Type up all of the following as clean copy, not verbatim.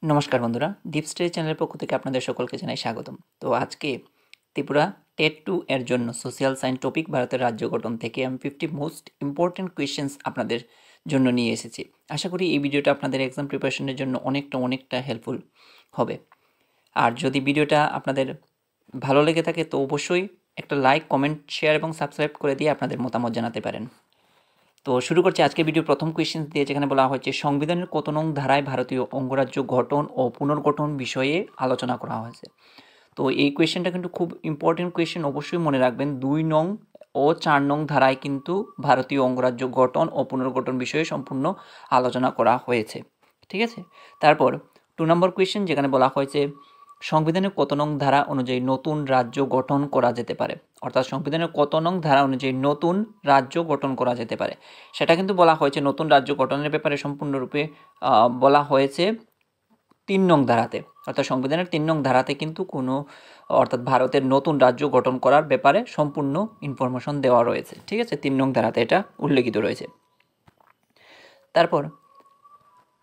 নমস্কার বন্ধুরা, deep study চ্যানেলের পক্ষ থেকে আপনাদের সকলকে জানাই স্বাগতম। তো আজকে ত্রিপুরা টেট 2 এর জন্য সোশ্যাল সায়েন্স টপিক ভারতের রাজ্য গঠন থেকে আমি 50 মোস্ট ইম্পর্টেন্ট কোয়েশ্চেন্স আপনাদের জন্য নিয়ে এসেছি। আশা করি এই ভিডিওটা আপনাদের এক্সাম প্রিপারেশনের জন্য অনেকটা হেল্পফুল হবে। আর যদি ভিডিওটা আপনাদের ভালো লেগে থাকে তো অবশ্যই একটা লাইক, কমেন্ট, শেয়ার এবং সাবস্ক্রাইব করে দিয়ে আপনাদের মতামত জানাতে পারেন। তো শুরু করছি আজকের ভিডিওর প্রথম কোয়েশ্চেন দিয়ে, যেখানে বলা হয়েছে সংবিধানের কত নং ধারায় ভারতীয় অঙ্গরাজ্য গঠন ও পুনর্গঠন বিষয়ে আলোচনা করা হয়েছে। তো এই কোয়েশ্চেনটা কিন্তু খুব ইম্পর্টেন্ট কোয়েশ্চেন, অবশ্যই মনে রাখবেন। 2 নং ও 4 নং ধারায় কিন্তু ভারতীয় অঙ্গরাজ্য গঠন ও পুনর্গঠন বিষয়ে সম্পূর্ণ আলোচনা করা হয়েছে, ঠিক আছে। তারপর 2 নম্বর কোয়েশ্চেন, যেখানে বলা হয়েছে সংবিধানের কত নং ধারা অনুযায়ী নতুন রাজ্য গঠন করা যেতে পারে, অর্থাৎ সংবিধানের কত নং ধারা অনুযায়ী নতুন রাজ্য গঠন করা যেতে পারে সেটা কিন্তু বলা হয়েছে। নতুন রাজ্য গঠনের ব্যাপারে সম্পূর্ণরূপে বলা হয়েছে 3 নং ধারাতে, অর্থাৎ সংবিধানের 3 নং ধারাতে কিন্তু অর্থাৎ ভারতের নতুন রাজ্য গঠন করার ব্যাপারে সম্পূর্ণ ইনফরমেশন দেওয়া রয়েছে, ঠিক আছে। 3 নং ধারাতে এটা উল্লেখিত রয়েছে। তারপর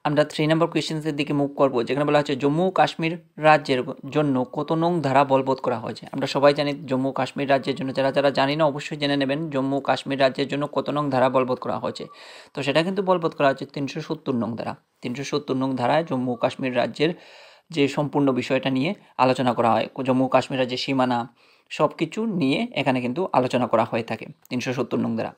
আমরা 3 নম্বর কোয়েশ্চেন্সের দিকে মুভ করব, যেখানে বলা হচ্ছে জম্মু ও কাশ্মীর রাজ্যের জন্য কত নং ধারা বলবৎ করা হয়েছে। আমরা সবাই জানি জম্মু ও কাশ্মীর রাজ্যের জন্য, যারা জানি না অবশ্যই জেনে নেবেন জম্মু ও কাশ্মীর রাজ্যের জন্য কত নং ধারা বলবৎ করা হয়েছে। তো সেটা কিন্তু বলবৎ করা হচ্ছে 370 নং ধারা। 370 নং ধারায় জম্মু ও কাশ্মীর রাজ্যের যে সম্পূর্ণ বিষয়টা নিয়ে আলোচনা করা হয়, জম্মু ও কাশ্মীর রাজ্যের সীমানা সব কিছু নিয়ে এখানে কিন্তু আলোচনা করা হয়ে থাকে 370 নং ধারা।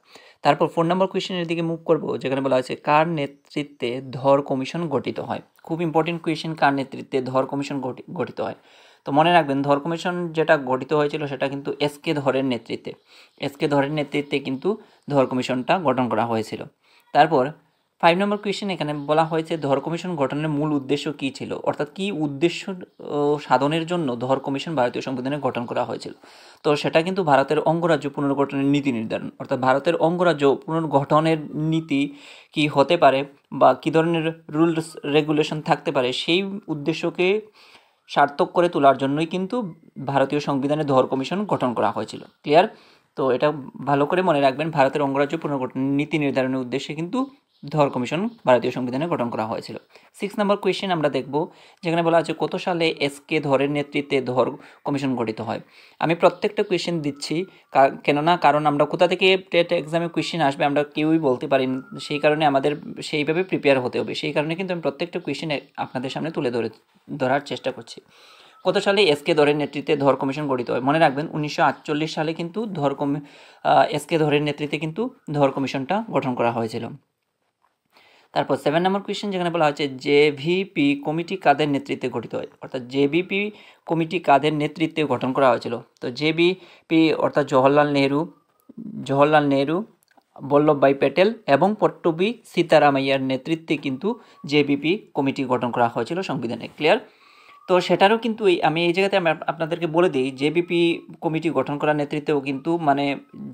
তারপর 4 নম্বর কোয়েশ্চেনের দিকে মুভ করব, যেখানে বলা হয়েছে কার নেতৃত্বে ধর কমিশন গঠিত হয়। খুব ইম্পর্টেন্ট কোয়েশ্চেন, কার নেতৃত্বে ধর কমিশন গঠিত হয়। তো মনে রাখবেন ধর কমিশন যেটা গঠিত হয়েছিল সেটা কিন্তু এস.কে. ধরের নেতৃত্বে, এস.কে. ধরের নেতৃত্বে কিন্তু ধর কমিশনটা গঠন করা হয়েছিল। তারপর 5 নম্বর কোয়েশ্চেন, এখানে বলা হয়েছে ধর কমিশন গঠনের মূল উদ্দেশ্য কী ছিল, অর্থাৎ কী উদ্দেশ্য সাধনের জন্য ধর কমিশন ভারতীয় সংবিধানে গঠন করা হয়েছিল। তো সেটা কিন্তু ভারতের অঙ্গরাজ্য পুনর্গঠনের নীতি নির্ধারণ, অর্থাৎ ভারতের অঙ্গরাজ্য পুনর্গঠনের নীতি কি হতে পারে বা কী ধরনের রুলস রেগুলেশন থাকতে পারে, সেই উদ্দেশ্যকে সার্থক করে তোলার জন্যই কিন্তু ভারতীয় সংবিধানে ধর কমিশন গঠন করা হয়েছিল। ক্লিয়ার? তো এটা ভালো করে মনে রাখবেন, ভারতের অঙ্গরাজ্য পুনর্গঠনের নীতি নির্ধারণের উদ্দেশ্যে কিন্তু ধর কমিশন ভারতীয় সংবিধানে গঠন করা হয়েছিল। 6 নম্বর কোয়েশ্চেন আমরা দেখব, যেখানে বলা আছে কত সালে এস.কে. ধরের নেতৃত্বে ধর কমিশন গঠিত হয়। আমি প্রত্যেকটা কোয়েশ্চেন দিচ্ছি কারণ আমরা কোথা থেকে টেট এক্সামে কোয়েশ্চেন আসবে আমরা কেউই বলতে পারি না, সেই কারণে আমাদের সেইভাবে প্রিপেয়ার হতে হবে। সেই কারণে কিন্তু আমি প্রত্যেকটা কোয়েশ্চেন আপনাদের সামনে তুলে ধরার চেষ্টা করছি। কত সালে এস.কে. ধরের নেতৃত্বে ধর কমিশন গঠিত হয়? মনে রাখবেন 1948 সালে কিন্তু এস.কে. ধরের নেতৃত্বে কিন্তু ধর কমিশনটা গঠন করা হয়েছিল। তারপর 7 নম্বর কোয়েশ্চেন, যেখানে বলা হচ্ছে জেভিপি কমিটি কাদের নেতৃত্বে গঠিত হয়, অর্থাৎ জেভিপি কমিটি কাদের নেতৃত্বে গঠন করা হয়েছিল। তো জেভিপি অর্থাৎ জওহরলাল নেহরু, বল্লভভাই প্যাটেল এবং পট্টবি সীতারামাইয়ার নেতৃত্বে কিন্তু জেভিপি কমিটি গঠন করা হয়েছিল সংবিধানে। ক্লিয়ার? তো সেটারও কিন্তু আমি এই জায়গাতে আপনাদেরকে বলে দিই, জেভিপি কমিটি গঠন করার নেতৃত্বেও কিন্তু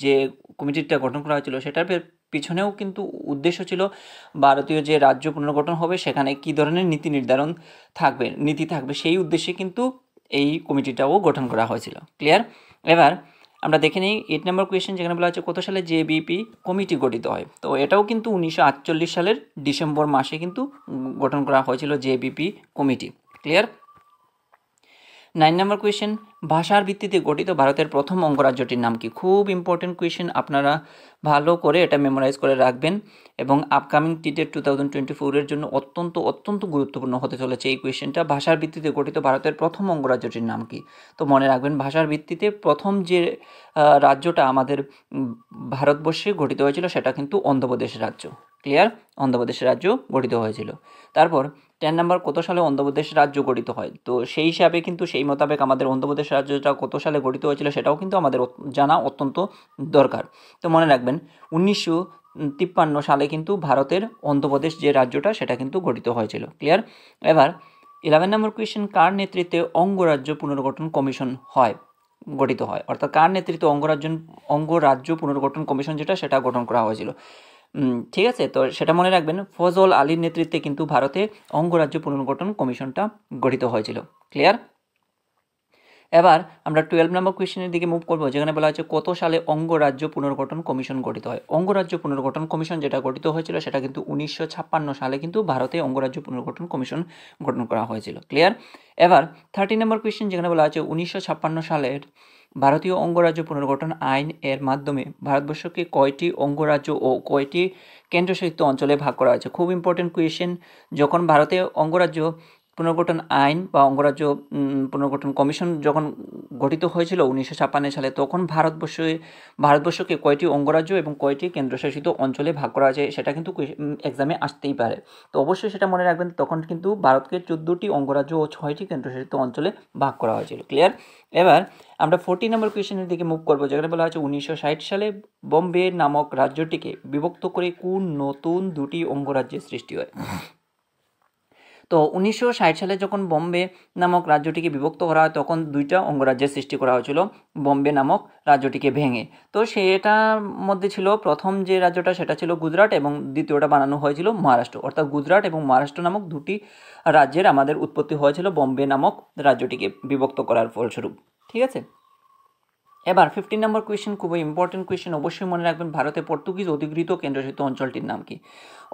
যে কমিটিটা গঠন করা হয়েছিল সেটার পিছনেও কিন্তু উদ্দেশ্য ছিল ভারতীয় যে রাজ্য পুনর্গঠন হবে সেখানে কী ধরনের নীতি থাকবে সেই উদ্দেশ্যে কিন্তু এই কমিটিটাও গঠন করা হয়েছিল। ক্লিয়ার? এবার আমরা দেখে নিই 8 নম্বর কোয়েশ্চেন, যেখানে বলা হচ্ছে কত সালে জেভিপি কমিটি গঠিত হয়। তো এটাও কিন্তু 1948 সালের ডিসেম্বর মাসে কিন্তু গঠন করা হয়েছিল জেভিপি কমিটি। ক্লিয়ার? 9 নম্বর কোয়েশ্চেন, ভাষার ভিত্তিতে গঠিত ভারতের প্রথম অঙ্গরাজ্যটির নাম কি? খুব ইম্পর্টেন্ট কোয়েশ্চেন, আপনারা ভালো করে এটা মেমোরাইজ করে রাখবেন এবং আপকামিং টিটেট 2024 জন্য অত্যন্ত গুরুত্বপূর্ণ হতে চলেছে এই কোয়েশ্চেনটা। ভাষার ভিত্তিতে গঠিত ভারতের প্রথম অঙ্গরাজ্যটির নাম কি? তো মনে রাখবেন ভাষার ভিত্তিতে প্রথম যে রাজ্যটা আমাদের ভারতবর্ষে গঠিত হয়েছিল সেটা কিন্তু অন্ধ্রপ্রদেশ রাজ্য। ক্লিয়ার? অন্ধ্রপ্রদেশ রাজ্য গঠিত হয়েছিল। তারপর 10 নম্বর, কত সালে অন্ধ্রপ্রদেশ রাজ্য গঠিত হয়? তো সেই হিসাবে কিন্তু সেই মোতাবেক আমাদের অন্ধ্রপ্রদেশ রাজ্যটা কত সালে গঠিত হয়েছিল সেটাও কিন্তু আমাদের জানা অত্যন্ত দরকার। তো মনে রাখবেন 1953 সালে কিন্তু ভারতের অন্ধ্রপ্রদেশ যে রাজ্যটা সেটা কিন্তু গঠিত হয়েছিল। ক্লিয়ার? এবার 11 নম্বর কোয়েশ্চেন, কার নেতৃত্বে অঙ্গরাজ্য পুনর্গঠন কমিশন গঠিত হয়, অর্থাৎ কার নেতৃত্বে অঙ্গরাজ্য পুনর্গঠন কমিশন সেটা গঠন করা হয়েছিল। ঠিক আছে, তো সেটা মনে রাখবেন, ফজল আলীর নেতৃত্বে কিন্তু ভারতে অঙ্গরাজ্য পুনর্গঠন কমিশনটা গঠিত হয়েছিল। ক্লিয়ার? এবার আমরা 12 নম্বর কোয়েশ্চেনের দিকে মুভ করবো, যেখানে বলা হচ্ছে কত সালে অঙ্গরাজ্য পুনর্গঠন কমিশন গঠিত হয়। অঙ্গরাজ্য পুনর্গঠন কমিশন যেটা গঠিত হয়েছিল সেটা কিন্তু 1956 সালে কিন্তু ভারতে অঙ্গরাজ্য পুনর্গঠন কমিশন গঠন করা হয়েছিল। ক্লিয়ার? এবার 13 নম্বর কোয়েশ্চেন, যেখানে বলা হচ্ছে 1956 সালের ভারতীয় অঙ্গরাজ্য পুনর্গঠন আইন এর মাধ্যমে ভারতবর্ষকে কয়টি অঙ্গরাজ্য ও কয়টি কেন্দ্রশাসিত অঞ্চলে ভাগ করা হয়েছে। খুব ইম্পর্টেন্ট কোয়েশ্চেন। যখন ভারতে অঙ্গরাজ্য পুনর্গঠন আইন বা অঙ্গরাজ্য পুনর্গঠন কমিশন যখন গঠিত হয়েছিল 1956 সালে, তখন ভারতবর্ষকে কয়টি অঙ্গরাজ্য এবং কয়টি কেন্দ্রশাসিত অঞ্চলে ভাগ করা হয়েছে সেটা কিন্তু এক্সামে আসতেই পারে। তো অবশ্যই সেটা মনে রাখবেন, তখন কিন্তু ভারতকে 14টি অঙ্গরাজ্য ও 6টি কেন্দ্রশাসিত অঞ্চলে ভাগ করা হয়েছিল। ক্লিয়ার? এবার আমরা 14 নম্বর কোয়েশ্চেনের দিকে মুভ করবো, যেখানে বলা হচ্ছে 1960 সালে বোম্বে নামক রাজ্যটিকে বিভক্ত করে কোন নতুন দুটি অঙ্গরাজ্যের সৃষ্টি হয়। তো 1960 সালে যখন বোম্বে নামক রাজ্যটিকে বিভক্ত করা হয়, তখন দুইটা অঙ্গরাজ্যের সৃষ্টি করা হয়েছিল বোম্বে নামক রাজ্যটিকে ভেঙে। তো সেটার মধ্যে ছিল প্রথম যে রাজ্যটা সেটা ছিল গুজরাট, এবং দ্বিতীয়টা বানানো হয়েছিল মহারাষ্ট্র। অর্থাৎ গুজরাট এবং মহারাষ্ট্র নামক দুটি রাজ্যের আমাদের উৎপত্তি হয়েছিল বোম্বে নামক রাজ্যটিকে বিভক্ত করার ফলস্বরূপ। ঠিক আছে? এবার 15 নম্বর কোয়েশ্চেন, খুবই ইম্পর্টেন্ট কোয়েশ্চেন, অবশ্যই মনে রাখবেন, ভারতে পর্তুগিজ অধিকৃত কেন্দ্রশাসিত অঞ্চলটির নাম কি?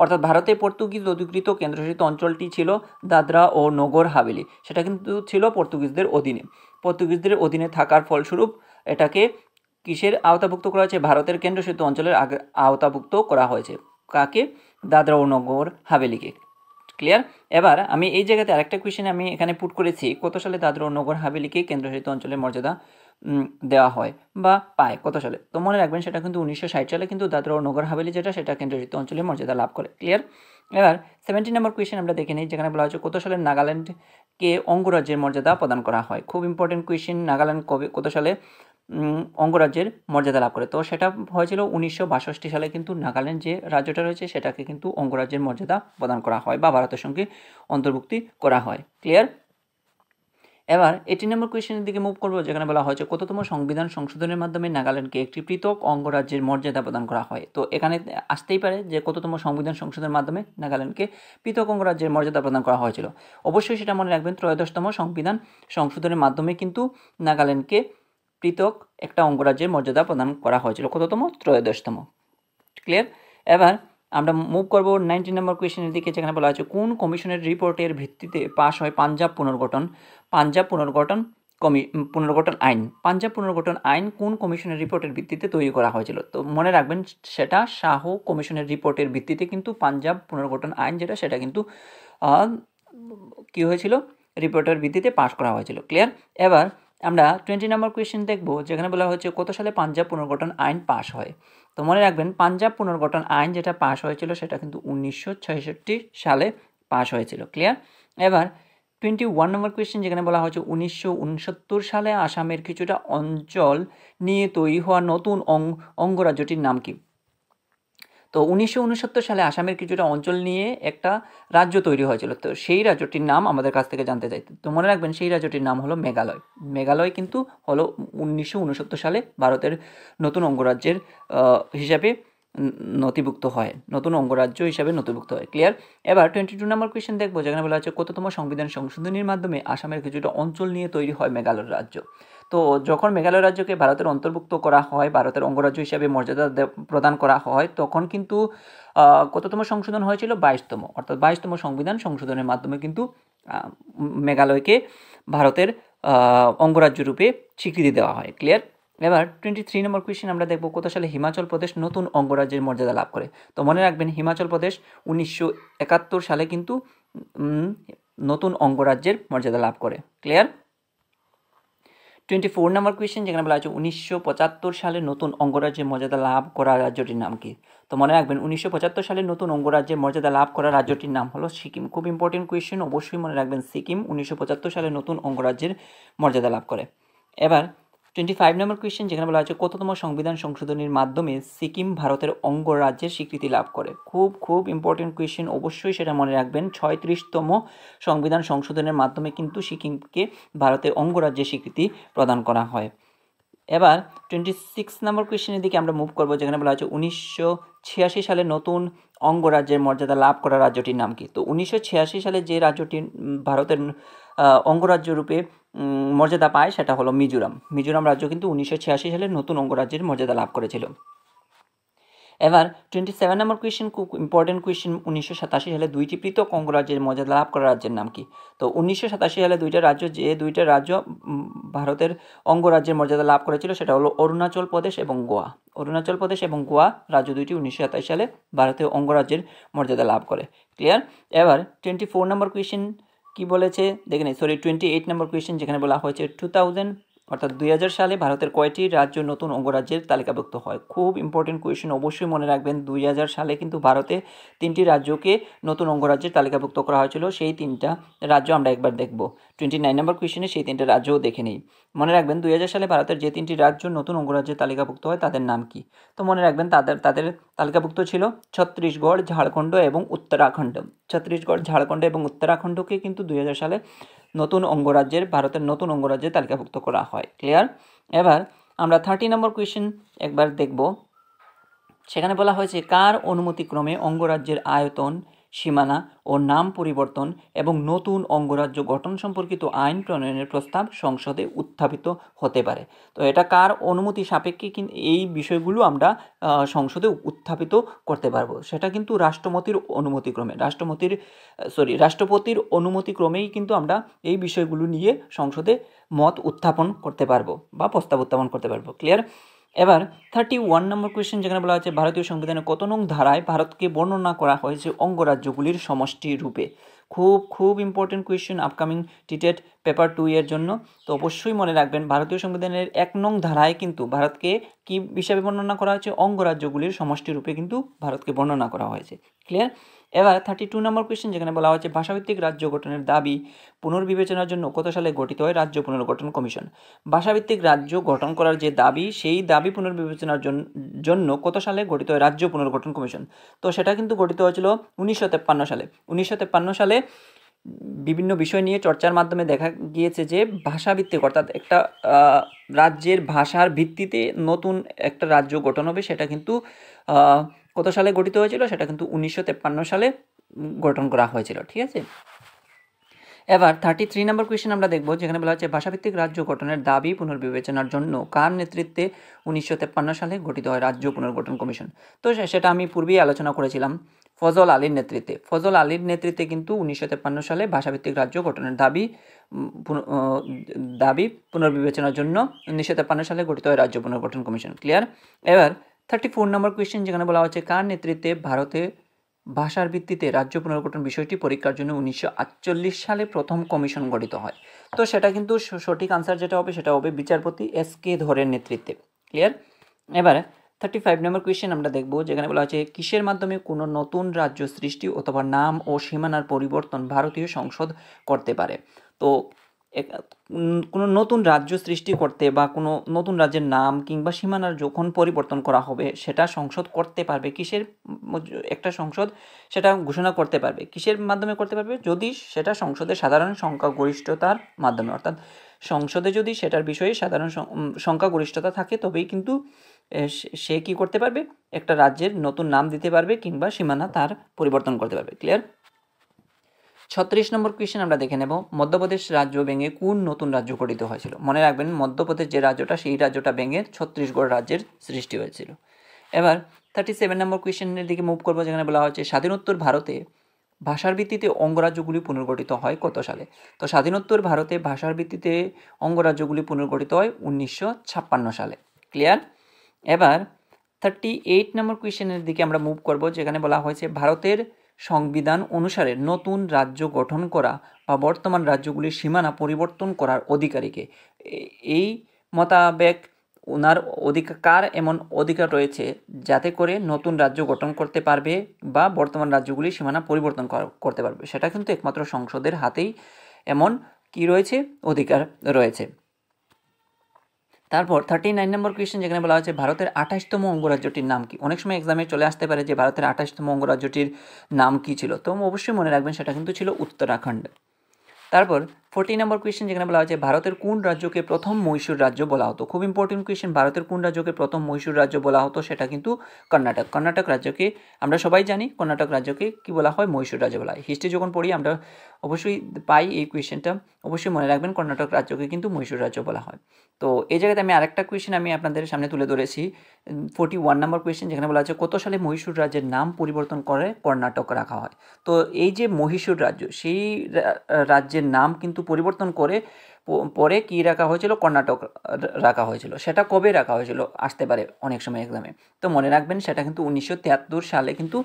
অর্থাৎ ভারতে পর্তুগিজ অধিকৃত কেন্দ্রশাসিত অঞ্চলটি ছিল দাদরা ও নগর হাভেলি। সেটা কিন্তু ছিল পর্তুগিজদের অধীনে। পর্তুগিজদের অধীনে থাকার ফলস্বরূপ এটাকে কিসের আওতাভুক্ত করা হয়েছে? ভারতের কেন্দ্রশাসিত অঞ্চলের আওতাভুক্ত করা হয়েছে। কাকে? দাদরা ও নগর হাভেলিকে। ক্লিয়ার? এবার আমি এই জায়গাতে আরেকটা কোয়েশ্চেন আমি এখানে পুট করেছি, কত সালে দাদরা ও নগর হাভেলিকে কেন্দ্রশাসিত অঞ্চলের মর্যাদা দেওয়া হয় বা পায় কত সালে? তো মনে রাখবেন, সেটা কিন্তু 1960 সালে কিন্তু দাদরা ও নগর হাভেলি যেটা, সেটা কেন্দ্রশাসিত অঞ্চলের মর্যাদা লাভ করে। ক্লিয়ার? এবার 17 নম্বর কোয়েশ্চেন আমরা দেখে নিই, যেখানে বলা হচ্ছে কত সালে নাগাল্যান্ডকে অঙ্গরাজ্যের মর্যাদা প্রদান করা হয়। খুব ইম্পর্টেন্ট কোয়েশ্চেন, নাগাল্যান্ড কত সালে অঙ্গরাজ্যের মর্যাদা লাভ করে? তো সেটা হয়েছিল 1962 সালে, কিন্তু নাগাল্যান্ড যে রাজ্যটা রয়েছে সেটাকে কিন্তু অঙ্গরাজ্যের মর্যাদা প্রদান করা হয় বা ভারতের সঙ্গে অন্তর্ভুক্তি করা হয়। ক্লিয়ার? এবার 18 নম্বর কোয়েশ্চেনের দিকে মুভ করবো, যেখানে বলা হয়েছে কততম সংবিধান সংশোধনের মাধ্যমে নাগাল্যান্ডকে একটি পৃথক অঙ্গরাজ্যের মর্যাদা প্রদান করা হয়। তো এখানে আসতেই পারে যে কততম সংবিধান সংশোধনের মাধ্যমে নাগাল্যান্ডকে পৃথক অঙ্গরাজ্যের মর্যাদা প্রদান করা হয়েছিল। অবশ্যই সেটা মনে রাখবেন, 13তম সংবিধান সংশোধনের মাধ্যমে কিন্তু নাগাল্যান্ডকে পৃথক একটা অঙ্গরাজ্যের মর্যাদা প্রদান করা হয়েছিল। কততম? 13তম। ক্লিয়ার? এবার আমরা মুভ করবো 19 নম্বর কোয়েশ্চেনের দিকে, যেখানে বলা হচ্ছে কোন কমিশনের রিপোর্টের ভিত্তিতে পাশ হয় পাঞ্জাব পুনর্গঠন আইন। পাঞ্জাব পুনর্গঠন আইন কোন কমিশনের রিপোর্টের ভিত্তিতে তৈরি করা হয়েছিল? তো মনে রাখবেন, সেটা শাহ কমিশনের রিপোর্টের ভিত্তিতে কিন্তু পাঞ্জাব পুনর্গঠন আইন যেটা, সেটা কিন্তু কি হয়েছিল? রিপোর্টের ভিত্তিতে পাশ করা হয়েছিল। ক্লিয়ার? এবার আমরা 20 নম্বর কোয়েশ্চেন দেখবো, যেখানে বলা হচ্ছে কত সালে পাঞ্জাব পুনর্গঠন আইন পাশ হয়। তো মনে রাখবেন, পাঞ্জাব পুনর্গঠন আইন যেটা পাশ হয়েছিল সেটা কিন্তু 1966 সালে পাশ হয়েছিল। ক্লিয়ার? এবার 21 নম্বর কোয়েশ্চেন, যেখানে বলা হচ্ছে 1969 সালে আসামের কিছুটা অঞ্চল নিয়ে তৈরি হওয়া নতুন অঙ্গরাজ্যটির নাম কি? তো 1969 সালে আসামের কিছুটা অঞ্চল নিয়ে একটা রাজ্য তৈরি হয়েছিল। তো সেই রাজ্যটির নাম আমাদের কাছ থেকে জানতে চাই। তো মনে রাখবেন, সেই রাজ্যটির নাম হলো মেঘালয়। মেঘালয় কিন্তু হলো 1969 সালে ভারতের নতুন অঙ্গরাজ্যের হিসাবে নথিভুক্ত হয়, নতুন অঙ্গরাজ্য হিসাবে নথিভুক্ত হয়। ক্লিয়ার? এবার 22 নম্বর কোয়েশ্চেন দেখবো, যেখানে বলা হচ্ছে কততম সংবিধান সংশোধনীর মাধ্যমে আসামের কিছুটা অঞ্চল নিয়ে তৈরি হয় মেঘালয় রাজ্য। তো যখন মেঘালয় রাজ্যকে ভারতের অন্তর্ভুক্ত করা হয়, ভারতের অঙ্গরাজ্য হিসাবে মর্যাদা প্রদান করা হয়, তখন কিন্তু কততম সংশোধন হয়েছিল? 22তম। অর্থাৎ 22তম সংবিধান সংশোধনের মাধ্যমে কিন্তু মেঘালয়কে ভারতের অঙ্গরাজ্য রূপে স্বীকৃতি দেওয়া হয়। ক্লিয়ার? এবার 23 নম্বর কোয়েশ্চেন আমরা দেখব, কত সালে হিমাচল প্রদেশ নতুন অঙ্গরাজ্যের মর্যাদা লাভ করে? তো মনে রাখবেন, হিমাচল প্রদেশ 1971 সালে কিন্তু নতুন অঙ্গরাজ্যের মর্যাদা লাভ করে। ক্লিয়ার? 24 নম্বর কোয়েশ্চেন, যেখানে বলা হচ্ছে 1975 সালে নতুন অঙ্গরাজ্যের মর্যাদা লাভ করা রাজ্যটির নাম কি? তো মনে রাখবেন, 1975 সালে নতুন অঙ্গরাজ্যের মর্যাদা লাভ করা রাজ্যটির নাম হলো সিকিম। খুব ইম্পর্টেন্ট কোয়েশ্চেন, অবশ্যই মনে রাখবেন, সিকিম 1975 সালে নতুন অঙ্গরাজ্যের মর্যাদা লাভ করে। এবার 25 নম্বর কোয়েশ্চেন, যেখানে বলা হচ্ছে কততম সংবিধান সংশোধনীর মাধ্যমে সিকিম ভারতের অঙ্গরাজ্যের স্বীকৃতি লাভ করে? খুব ইম্পর্টেন্ট কোয়েশ্চেন, অবশ্যই সেটা মনে রাখবেন। 36তম সংবিধান সংশোধনের মাধ্যমে কিন্তু সিকিমকে ভারতের অঙ্গরাজ্যের স্বীকৃতি প্রদান করা হয়। এবার 26 নম্বর কোয়েশ্চেনের দিকে আমরা মুভ করবো, যেখানে বলা হচ্ছে 1986 সালে নতুন অঙ্গরাজ্যের মর্যাদা লাভ করা রাজ্যটির নাম কি? তো 1986 সালে যে রাজ্যটি ভারতের অঙ্গরাজ্য রূপে মর্যাদা পায় সেটা হলো মিজোরাম। মিজোরাম রাজ্য কিন্তু 1986 সালে নতুন অঙ্গরাজ্যের মর্যাদা লাভ করেছিল। এবার 27 নম্বর কোয়েশ্চেন, খুব ইম্পর্টেন্ট কোয়েশ্চেন। 1987 সালে দুইটি পৃথক অঙ্গরাজ্যের মর্যাদা লাভ করা রাজ্যের নাম কি? তো 1987 সালে দুইটা রাজ্য ভারতের অঙ্গরাজ্যের মর্যাদা লাভ করেছিল সেটা হলো অরুণাচল প্রদেশ এবং গোয়া। অরুণাচল প্রদেশ এবং গোয়া রাজ্য দুইটি 1927 সালে ভারতীয় অঙ্গরাজ্যের মর্যাদা লাভ করে। ক্লিয়ার? এবার 24 নম্বর কোয়েশ্চেন কি বলেছে দেখে নিই, 28 নম্বর কোয়েশ্চেন, যেখানে বলা হয়েছে 2000 সালে ভারতের কয়টি রাজ্য নতুন অঙ্গরাজ্যের তালিকাভুক্ত হয়? খুব ইম্পর্টেন্ট কোয়েশ্চেন, অবশ্যই মনে রাখবেন। 2000 সালে কিন্তু ভারতে 3টি রাজ্যকে নতুন অঙ্গরাজ্যের তালিকাভুক্ত করা হয়েছিল। সেই 3টা রাজ্য আমরা একবার দেখব। 29 নম্বর কোয়েশ্চেনে সেই 3টা রাজ্যও দেখে নিই। মনে রাখবেন 2000 সালে ভারতের যে 3টি রাজ্য নতুন অঙ্গরাজ্যের তালিকাভুক্ত হয় তাদের নাম কি? তো মনে রাখবেন তাদের তালিকাভুক্ত ছিল ছত্তিশগড়, ঝাড়খণ্ড এবং উত্তরাখণ্ড। ছত্তিশগড়, ঝাড়খণ্ড এবং উত্তরাখণ্ডকে কিন্তু 2000 সালে ভারতের নতুন অঙ্গরাজ্যের তালিকাভুক্ত করা হয়। ক্লিয়ার? এবার আমরা 30 নম্বর কোয়েশ্চেন একবার দেখব। সেখানে বলা হয়েছে কার অনুমতিক্রমে অঙ্গরাজ্যের আয়তন, সীমানা ও নাম পরিবর্তন এবং নতুন অঙ্গরাজ্য গঠন সম্পর্কিত আইন প্রণয়নের প্রস্তাব সংসদে উত্থাপিত হতে পারে? তো এটা কার অনুমতি সাপেক্ষে কিন্তু এই বিষয়গুলো আমরা সংসদে উত্থাপিত করতে পারবো? সেটা কিন্তু রাষ্ট্রপতির অনুমতিক্রমেই কিন্তু আমরা এই বিষয়গুলো নিয়ে সংসদে মত উত্থাপন করতে পারবো বা প্রস্তাব উত্থাপন করতে পারবো। ক্লিয়ার? এবার 31 নম্বর কোয়েশ্চেন, যেখানে বলা হচ্ছে ভারতীয় সংবিধানের কত নং ধারায় ভারতকে বর্ণনা করা হয়েছে অঙ্গরাজ্যগুলির সমষ্টি রূপে? খুব ইম্পর্টেন্ট কোয়েশ্চেন আপকামিং টিটেট পেপার 2 এর জন্য। তো অবশ্যই মনে রাখবেন ভারতীয় সংবিধানের 1 নং ধারায় কিন্তু ভারতকে কি হিসাবে বর্ণনা করা হয়েছে? অঙ্গরাজ্যগুলির সমষ্টি রূপে কিন্তু ভারতকে বর্ণনা করা হয়েছে। ক্লিয়ার? এবার 32 নম্বর কোয়েশ্চেন, যেখানে বলা হয়েছে ভাষাভিত্তিক রাজ্য গঠনের দাবি পুনর্বিবেচনার জন্য কত সালে গঠিত হয় রাজ্য পুনর্গঠন কমিশন? ভাষাভিত্তিক রাজ্য গঠন করার যে দাবি, সেই দাবি পুনর্বিবেচনার জন্য কত সালে গঠিত হয় রাজ্য পুনর্গঠন কমিশন? তো সেটা কিন্তু গঠিত হয়েছিল 1953 সালে। 1953 সালে বিভিন্ন বিষয় নিয়ে চর্চার মাধ্যমে দেখা গিয়েছে যে ভাষাভিত্তিক, অর্থাৎ একটা রাজ্যের ভাষার ভিত্তিতে নতুন একটা রাজ্য গঠন হবে, সেটা কিন্তু কত সালে গঠিত হয়েছিল? সেটা কিন্তু 1953 সালে গঠন করা হয়েছিল। ঠিক আছে? এবার 33 নম্বর কোয়েশ্চেন আমরা দেখব, যেখানে বলা হচ্ছে ভাষাভিত্তিক রাজ্য গঠনের দাবি পুনর্বিবেচনার জন্য কার নেতৃত্বে 1953 সালে গঠিত হয় রাজ্য পুনর্গঠন কমিশন? তো সেটা আমি পূর্বেই আলোচনা করেছিলাম, ফজল আলীর নেতৃত্বে। ফজল আলীর নেতৃত্বে কিন্তু 1953 সালে ভাষাভিত্তিক রাজ্য গঠনের দাবি পুনর্বিবেচনার জন্য 1953 সালে গঠিত হয় রাজ্য পুনর্গঠন কমিশন। ক্লিয়ার? এবার 34 নম্বর কোয়েশ্চেন, যেখানে বলা হচ্ছে কার নেতৃত্বে ভারতে ভাষার ভিত্তিতে রাজ্য পুনর্গঠন বিষয়টি পরীক্ষার জন্য 1948 সালে প্রথম কমিশন গঠিত হয়? তো সেটা কিন্তু সঠিক আনসার যেটা হবে সেটা হবে বিচারপতি SK ধরের নেতৃত্বে। ক্লিয়ার? এবারে 35 নম্বর কোয়েশ্চেন আমরা দেখব, যেখানে বলা হচ্ছে কিসের মাধ্যমে কোনো নতুন রাজ্য সৃষ্টি অথবা নাম ও সীমানার পরিবর্তন ভারতীয় সংসদ করতে পারে? তো কোনো নতুন রাজ্য সৃষ্টি করতে বা কোনো নতুন রাজ্যের নাম কিংবা সীমানার যখন পরিবর্তন করা হবে সেটা সংসদ করতে পারবে। কিসের একটা সংসদ সেটা ঘোষণা করতে পারবে? কিসের মাধ্যমে করতে পারবে? যদি সেটা সংসদের সাধারণ সংখ্যাগরিষ্ঠতার মাধ্যমে, অর্থাৎ সংসদে যদি সেটার বিষয়ে সাধারণ সংখ্যাগরিষ্ঠতা থাকে তবেই কিন্তু সে কি করতে পারবে? একটা রাজ্যের নতুন নাম দিতে পারবে কিংবা সীমানা তার পরিবর্তন করতে পারবে। ক্লিয়ার? 36 নম্বর কোয়েশ্চেন আমরা দেখে নেব, মধ্যপ্রদেশ রাজ্য ভেঙে কোন নতুন রাজ্য গঠিত হয়েছিল? মনে রাখবেন মধ্যপ্রদেশ যে রাজ্যটা, সেই রাজ্যটা ভেঙে ছত্তিশগড় রাজ্যের সৃষ্টি হয়েছিল। এবার 37 নম্বর কোয়েশ্চেনের দিকে মুভ করবো, যেখানে বলা হচ্ছে স্বাধীনোত্তর ভারতে ভাষার ভিত্তিতে অঙ্গরাজ্যগুলি পুনর্গঠিত হয় কত সালে? তো স্বাধীনোত্তর ভারতে ভাষার ভিত্তিতে অঙ্গরাজ্যগুলি পুনর্গঠিত হয় 1956 সালে। ক্লিয়ার? এবার 38 নম্বর কোয়েশ্চেনের দিকে আমরা মুভ করব, যেখানে বলা হয়েছে ভারতের সংবিধান অনুসারে নতুন রাজ্য গঠন করা বা বর্তমান রাজ্যগুলির সীমানা পরিবর্তন করার অধিকারীকে? এই মোতাবেক ওনার কার এমন অধিকার রয়েছে যাতে করে নতুন রাজ্য গঠন করতে পারবে বা বর্তমান রাজ্যগুলির সীমানা পরিবর্তন করতে পারবে? সেটা কিন্তু একমাত্র সংসদের হাতেই এমন কি রয়েছে? অধিকার রয়েছে। তারপর 39 নম্বর কোয়েশ্চেন, যেখানে বলা হচ্ছে ভারতের 28তম অঙ্গরাজ্যটির নাম কি? অনেক সময় এক্সামে চলে আসতে পারে যে ভারতের 28তম অঙ্গরাজ্যটির নাম কি ছিল। তো অবশ্যই মনে রাখবেন সেটা কিন্তু ছিল উত্তরাখণ্ড। তারপর 14 নম্বর কোয়েশ্চেন যেখানে বলা হয়েছে ভারতের কোন রাজ্যকে প্রথম মহীশূর রাজ্য বলা হতো। খুব ইম্পর্টেন্ট কোয়েশ্চেন, ভারতের কোন রাজ্যকে প্রথম মহীশূর রাজ্য বলা হতো, সেটা কিন্তু কর্ণাটক। কর্ণাটক রাজ্যকে আমরা সবাই জানি, কর্ণাটক রাজ্যকে কি বলা হয়, মহীশূর রাজ্য বলা হয়। হিস্ট্রি যখন পড়ি আমরা অবশ্যই পাই এই কোয়েশ্চেনটা, অবশ্যই মনে রাখবেন কর্ণাটক রাজ্যকে কিন্তু মহীশূর রাজ্য বলা হয়। তো এই জায়গাতে আমি আরেকটা কোয়েশ্চেন আমি আপনাদের সামনে তুলে ধরেছি, 41 নম্বর কোয়েশ্চেন যেখানে বলা হচ্ছে কত সালে মহীশূর রাজ্যের নাম পরিবর্তন করে কর্ণাটক রাখা হয়। তো এই যে মহীশূর রাজ্য, সেই রাজ্যের নাম কিন্তু পরিবর্তন করে পরে কি রাখা হয়েছিল, কর্ণাটক রাখা হয়েছিল। সেটা কবে রাখা হয়েছিল আসতে পারে অনেক সময় এক্সামে, তো মনে রাখবেন সেটা কিন্তু 1973 সালে কিন্তু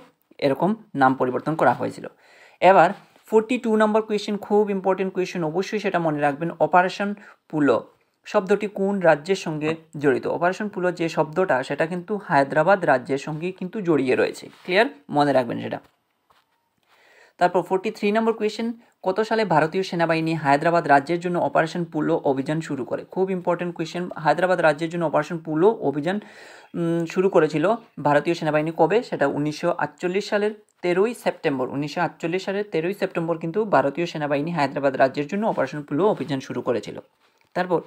এরকম নাম পরিবর্তন করা হয়েছিল। এবার 42 নম্বর কোয়েশ্চেন, খুব ইম্পর্টেন্ট কোয়েশ্চেন, অবশ্যই সেটা মনে রাখবেন। অপারেশন পুলো শব্দটি কোন রাজ্যের সঙ্গে জড়িত। অপারেশন পুলো যে শব্দটা সেটা কিন্তু হায়দ্রাবাদ রাজ্যের সঙ্গে কিন্তু জড়িয়ে রয়েছে। ক্লিয়ার, মনে রাখবেন সেটা। তারপর 43 নম্বর কোয়েশ্চেন, কত সালে ভারতীয় সেনাবাহিনী হায়দ্রাবাদ রাজ্যের জন্য অপারেশন পুলো অভিযান শুরু করে। খুব ইম্পর্টেন্ট কোয়েশ্চেন, হায়দ্রাবাদ রাজ্যের জন্য অপারেশন পুলো অভিযান শুরু করেছিল ভারতীয় সেনাবাহিনী কবে, সেটা 1948 সালের 13ই সেপ্টেম্বর। 1948 সালের 13ই সেপ্টেম্বর কিন্তু ভারতীয় সেনাবাহিনী হায়দ্রাবাদ রাজ্যের জন্য অপারেশন পুলো অভিযান শুরু করেছিল। তারপর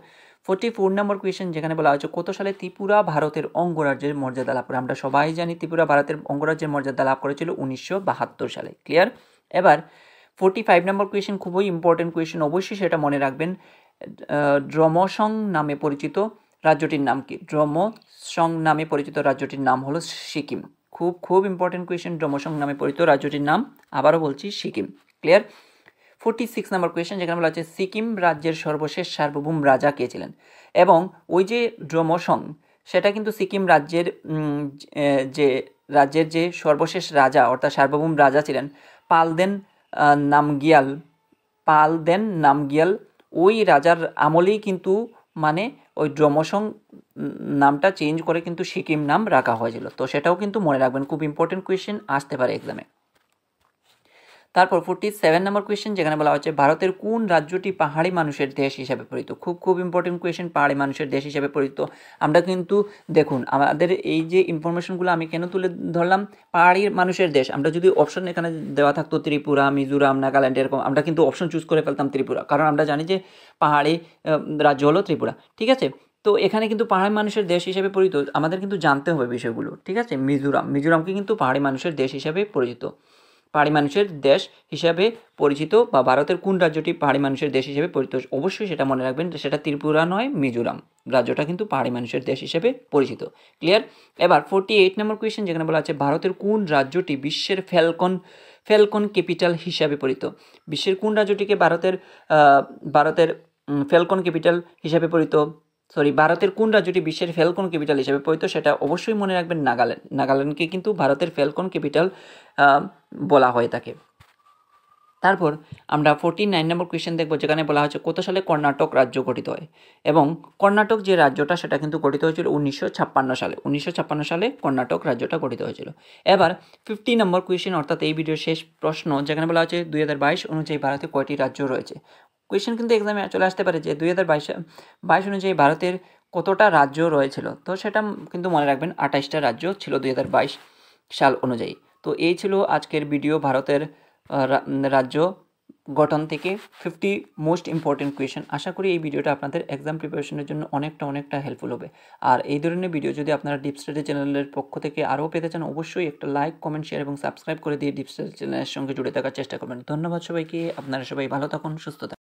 44 নম্বর কোয়েশ্চেন যেখানে বলা হয়েছে কত সালে ত্রিপুরা ভারতের অঙ্গরাজ্যের মর্যাদা লাভ করে। আমরা সবাই জানি ত্রিপুরা ভারতের অঙ্গরাজ্যের মর্যাদা লাভ করেছিল 1972 সালে। ক্লিয়ার। এবার 45 নম্বর কোয়েশ্চেন, খুবই ইম্পর্টেন্ট কোয়েশ্চেন, অবশ্যই সেটা মনে রাখবেন। ড্রমসং নামে পরিচিত রাজ্যটির নাম কি। ড্রমসং নামে পরিচিত রাজ্যটির নাম হলো সিকিম। খুব খুব ইম্পর্টেন্ট কোয়েশ্চেন, ড্রমসং নামে পরিচিত রাজ্যটির নাম, আবারও বলছি, সিকিম। ক্লিয়ার। 46 নম্বর কোয়েশ্চেন যেখানে বলা হচ্ছে সিকিম রাজ্যের সর্বশেষ সার্বভৌম রাজা কে ছিলেন। এবং ওই যে ড্রমসং, সেটা কিন্তু সিকিম রাজ্যের যে রাজ্যের যে সর্বশেষ রাজা অর্থাৎ সার্বভৌম রাজা ছিলেন পালদেন নামগিয়াল, ওই রাজার আমলেই কিন্তু মানে ওই ড্রমসং নামটা চেঞ্জ করে কিন্তু সিকিম নাম রাখা হয়েছিল। তো সেটাও কিন্তু মনে রাখবেন, খুব ইম্পর্টেন্ট কোয়েশ্চেন, আসতে পারে এক্সামে। তারপর 47 নম্বর কোয়েশ্চেন যেখানে বলা হচ্ছে ভারতের কোন রাজ্যটি পাহাড়ি মানুষের দেশ হিসাবে পরিচিত। খুব খুব ইম্পর্টেন্ট কোয়েশ্চেন, পাহাড়ি মানুষের দেশ হিসাবে পরিচিত। আমরা কিন্তু দেখুন আমাদের এই যে ইনফরমেশনগুলো আমি কেন তুলে ধরলাম, পাহাড়ি মানুষের দেশ, আমরা যদি অপশন এখানে দেওয়া থাকতো ত্রিপুরা, মিজোরাম, নাগাল্যান্ড, এরকম আমরা কিন্তু অপশন চুজ করে ফেলতাম ত্রিপুরা, কারণ আমরা জানি যে পাহাড়ি রাজ্য হলো ত্রিপুরা। ঠিক আছে, তো এখানে কিন্তু পাহাড়ি মানুষের দেশ হিসেবে পরিচিত, আমাদের কিন্তু জানতে হবে বিষয়গুলো। ঠিক আছে, মিজোরামকে কিন্তু পাহাড়ি মানুষের দেশ হিসাবে পরিচিত, পাহাড়ি মানুষের দেশ হিসাবে পরিচিত, বা ভারতের কোন রাজ্যটি পাহাড়ি মানুষের দেশ হিসেবে পরিচিত, অবশ্যই সেটা মনে রাখবেন, সেটা ত্রিপুরা নয়, মিজোরাম রাজ্যটা কিন্তু পাহাড়ি মানুষের দেশ হিসেবে পরিচিত। ক্লিয়ার। এবার 48 নম্বর কোয়েশ্চেন যেখানে বলা আছে ভারতের কোন রাজ্যটি বিশ্বের ফ্যালকন ক্যাপিটাল হিসাবে পরিচিত। বিশ্বের কোন রাজ্যটিকে ভারতের ফ্যালকন ক্যাপিটাল হিসাবে পরিচিত, ভারতের কোন রাজ্যটি বিশ্বের ফ্যালকন ক্যাপিটাল হিসেবে পরিচিত, সেটা অবশ্যই মনে রাখবেন নাগাল্যান্ডকে কিন্তু ভারতের ফ্যালকন ক্যাপিটাল বলা হয়ে থাকে। তারপর আমরা 49 নম্বর কোয়েশ্চেন দেখব যেখানে বলা হচ্ছে কত সালে কর্ণাটক রাজ্য গঠিত হয়। এবং কর্ণাটক যে রাজ্যটা সেটা কিন্তু গঠিত হয়েছিল 1956 সালে। 1956 সালে কর্ণাটক রাজ্যটা গঠিত হয়েছিল। এবার 50 নম্বর কোয়েশ্চেন অর্থাৎ এই ভিডিওর শেষ প্রশ্ন যেখানে বলা হচ্ছে 2022 অনুযায়ী ভারতে কয়টি রাজ্য রয়েছে। কোয়েশ্চেন কিন্তু এক্সামে চলে আসতে পারে যে 2022 অনুযায়ী ভারতের কতটা রাজ্য রয়েছিল, তো সেটা কিন্তু মনে রাখবেন 28টা রাজ্য ছিল 2022 সাল অনুযায়ী। তো এই ছিল আজকের ভিডিও, ভারতের রাজ্য গঠন থেকে 50 মোস্ট ইম্পর্টেন্ট কোয়েশ্চেন। আশা করি এই ভিডিওটা আপনাদের এক্সাম প্রিপারেশনের জন্য অনেকটা হেল্পফুল হবে। আর এই ধরনের ভিডিও যদি আপনারা ডিপ স্টাডি চ্যানেলের পক্ষ থেকে আরও পেতে চান, অবশ্যই একটা লাইক, কমেন্ট, শেয়ার এবং সাবস্ক্রাইব করে দিয়ে ডিপ স্টাডি চ্যানেলের সঙ্গে জুড়ে থাকার চেষ্টা করবেন। ধন্যবাদ সবাইকে, আপনারা সবাই ভালো থাকুন, সুস্থ থাকুন।